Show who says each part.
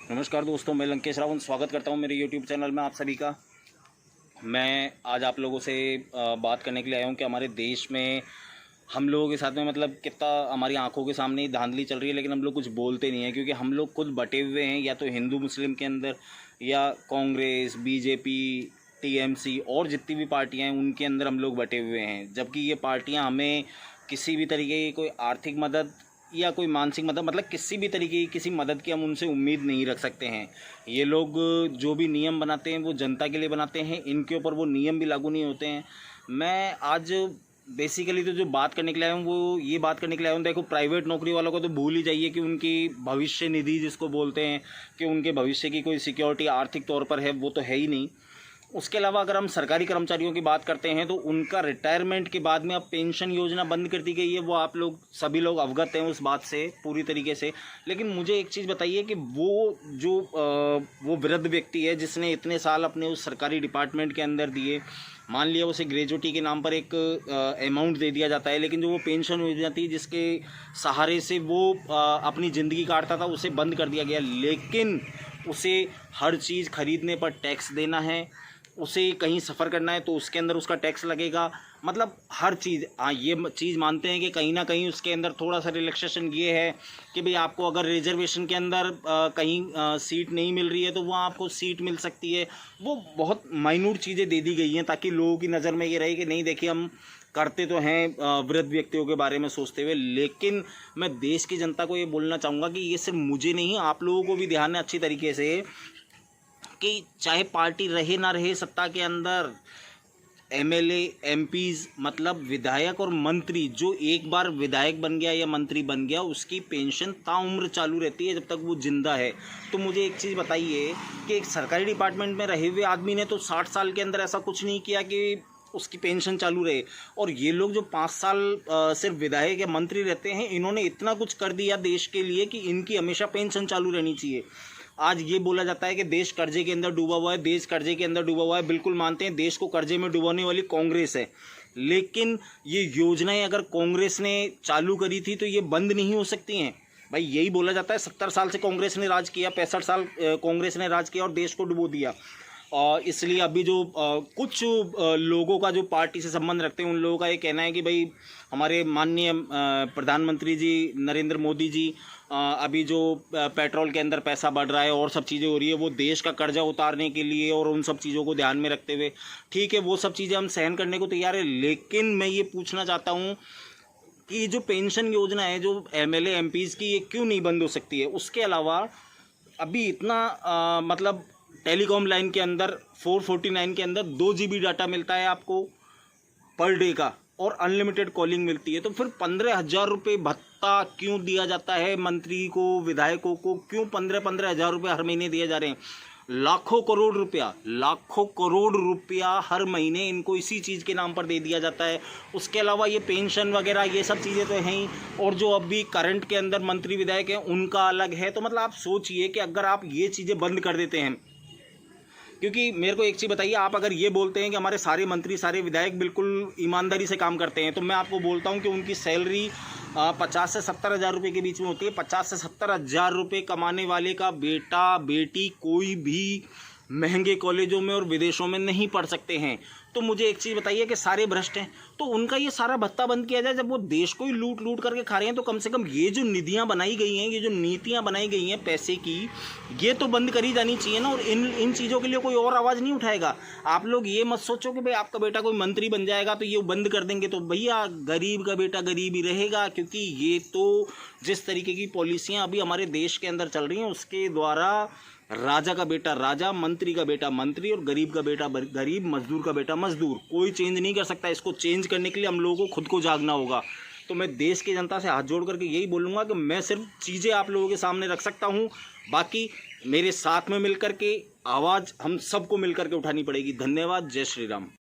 Speaker 1: नमस्कार दोस्तों, मैं लंकेश रावत स्वागत करता हूं मेरे YouTube चैनल में आप सभी का। मैं आज आप लोगों से बात करने के लिए आया हूं कि हमारे देश में हम लोगों के साथ में मतलब कितना हमारी आंखों के सामने ही धांधली चल रही है, लेकिन हम लोग कुछ बोलते नहीं हैं क्योंकि हम लोग खुद बटे हुए हैं, या तो हिंदू मुस्लिम के अंदर, या कांग्रेस, बीजेपी, टीएमसी और जितनी भी पार्टियां हैं उनके अंदर हम लोग बटे हुए हैं। जबकि ये पार्टियां हमें किसी भी तरीके की कोई आर्थिक मदद या कोई मानसिक मदद, मतलब किसी भी तरीके की किसी मदद की हम उनसे उम्मीद नहीं रख सकते हैं। ये लोग जो भी नियम बनाते हैं वो जनता के लिए बनाते हैं, इनके ऊपर वो नियम भी लागू नहीं होते हैं। मैं आज बेसिकली तो जो बात करने के लिए आया हूँ वो ये बात करने के लिए आया हूँ, देखो प्राइवेट नौकरी वालों को तो भूल ही जाइए कि उनकी भविष्य निधि जिसको बोलते हैं कि उनके भविष्य की कोई सिक्योरिटी आर्थिक तौर पर है, वो तो है ही नहीं। उसके अलावा अगर हम सरकारी कर्मचारियों की बात करते हैं तो उनका रिटायरमेंट के बाद में अब पेंशन योजना बंद कर दी गई है। वो आप लोग सभी लोग अवगत हैं उस बात से पूरी तरीके से। लेकिन मुझे एक चीज़ बताइए कि वो वृद्ध व्यक्ति है जिसने इतने साल अपने उस सरकारी डिपार्टमेंट के अंदर दिए, मान लिया उसे ग्रेजुटी के नाम पर एक अमाउंट दे दिया जाता है, लेकिन जो वो पेंशन योजना थी जिसके सहारे से वो अपनी ज़िंदगी काटता था उसे बंद कर दिया गया। लेकिन उसे हर चीज़ खरीदने पर टैक्स देना है, उसे कहीं सफ़र करना है तो उसके अंदर उसका टैक्स लगेगा, मतलब हर चीज़। हाँ, ये चीज़ मानते हैं कि कहीं ना कहीं उसके अंदर थोड़ा सा रिलैक्सेशन ये है कि भाई आपको अगर रिजर्वेशन के अंदर कहीं सीट नहीं मिल रही है तो वहाँ आपको सीट मिल सकती है। वो बहुत माइन्यूट चीज़ें दे दी गई हैं ताकि लोगों की नज़र में ये रहे कि नहीं देखिए हम करते तो हैं वृद्ध व्यक्तियों के बारे में सोचते हुए। लेकिन मैं देश की जनता को ये बोलना चाहूँगा कि ये सिर्फ मुझे नहीं, आप लोगों को भी ध्यान है अच्छी तरीके से कि चाहे पार्टी रहे ना रहे सत्ता के अंदर, एमएलए, एमपीज मतलब विधायक और मंत्री, जो एक बार विधायक बन गया या मंत्री बन गया उसकी पेंशन ताउम्र चालू रहती है जब तक वो जिंदा है। तो मुझे एक चीज़ बताइए कि एक सरकारी डिपार्टमेंट में रहे हुए आदमी ने तो 60 साल के अंदर ऐसा कुछ नहीं किया कि उसकी पेंशन चालू रहे, और ये लोग जो 5 साल सिर्फ विधायक या मंत्री रहते हैं इन्होंने इतना कुछ कर दिया देश के लिए कि इनकी हमेशा पेंशन चालू रहनी चाहिए। आज ये बोला जाता है कि देश कर्जे के अंदर डूबा हुआ है, देश कर्जे के अंदर डूबा हुआ है। बिल्कुल मानते हैं देश को कर्जे में डुबाने वाली कांग्रेस है, लेकिन ये योजनाएं अगर कांग्रेस ने चालू करी थी तो ये बंद नहीं हो सकती हैं। भाई यही बोला जाता है 70 साल से कांग्रेस ने राज किया, 65 साल कांग्रेस ने राज किया और देश को डुबो दिया। और इसलिए अभी जो कुछ लोगों का जो पार्टी से संबंध रखते हैं उन लोगों का ये कहना है कि भाई हमारे माननीय प्रधानमंत्री जी नरेंद्र मोदी जी अभी जो पेट्रोल के अंदर पैसा बढ़ रहा है और सब चीज़ें हो रही है वो देश का कर्जा उतारने के लिए और उन सब चीज़ों को ध्यान में रखते हुए, ठीक है वो सब चीज़ें हम सहन करने को तैयार है। लेकिन मैं ये पूछना चाहता हूँ कि जो पेंशन योजना है जो एमएलए एमपीज़ की, ये क्यों नहीं बंद हो सकती है। उसके अलावा अभी इतना मतलब टेलीकॉम लाइन के अंदर 449 के अंदर 2 GB डाटा मिलता है आपको पर डे का और अनलिमिटेड कॉलिंग मिलती है, तो फिर 15,000 रुपये भत्ता क्यों दिया जाता है मंत्री को, विधायकों को? क्यों 15,000 रुपये हर महीने दिए जा रहे हैं? लाखों करोड़ रुपया हर महीने इनको इसी चीज़ के नाम पर दे दिया जाता है। उसके अलावा ये पेंशन वगैरह ये सब चीज़ें तो हैं ही, और जो अभी करंट के अंदर मंत्री विधायक हैं उनका अलग है। तो मतलब आप सोचिए कि अगर आप ये चीज़ें बंद कर देते हैं, क्योंकि मेरे को एक चीज़ बताइए, आप अगर ये बोलते हैं कि हमारे सारे मंत्री सारे विधायक बिल्कुल ईमानदारी से काम करते हैं, तो मैं आपको बोलता हूं कि उनकी सैलरी 50 से 70 हज़ार रुपये के बीच में होती है। 50 से 70 हज़ार रुपये कमाने वाले का बेटा बेटी कोई भी महंगे कॉलेजों में और विदेशों में नहीं पढ़ सकते हैं। तो मुझे एक चीज़ बताइए कि सारे भ्रष्ट हैं, तो उनका ये सारा भत्ता बंद किया जाए। जब वो देश को ही लूट लूट करके खा रहे हैं तो कम से कम ये जो निधियां बनाई गई हैं, ये जो नीतियां बनाई गई हैं पैसे की, ये तो बंद करी जानी चाहिए ना। और इन चीज़ों के लिए कोई और आवाज़ नहीं उठाएगा। आप लोग ये मत सोचो कि भाई आपका बेटा कोई मंत्री बन जाएगा तो ये बंद कर देंगे, तो भैया गरीब का बेटा गरीब ही रहेगा। क्योंकि ये तो जिस तरीके की पॉलिसियाँ अभी हमारे देश के अंदर चल रही हैं उसके द्वारा राजा का बेटा राजा, मंत्री का बेटा मंत्री और गरीब का बेटा गरीब, मजदूर का बेटा मजदूर, कोई चेंज नहीं कर सकता। इसको चेंज करने के लिए हम लोगों को खुद को जागना होगा। तो मैं देश की जनता से हाथ जोड़ करके यही बोलूँगा कि मैं सिर्फ चीज़ें आप लोगों के सामने रख सकता हूँ, बाकी मेरे साथ में मिलकर के आवाज़ हम सबको मिलकर के उठानी पड़ेगी। धन्यवाद। जय श्री राम।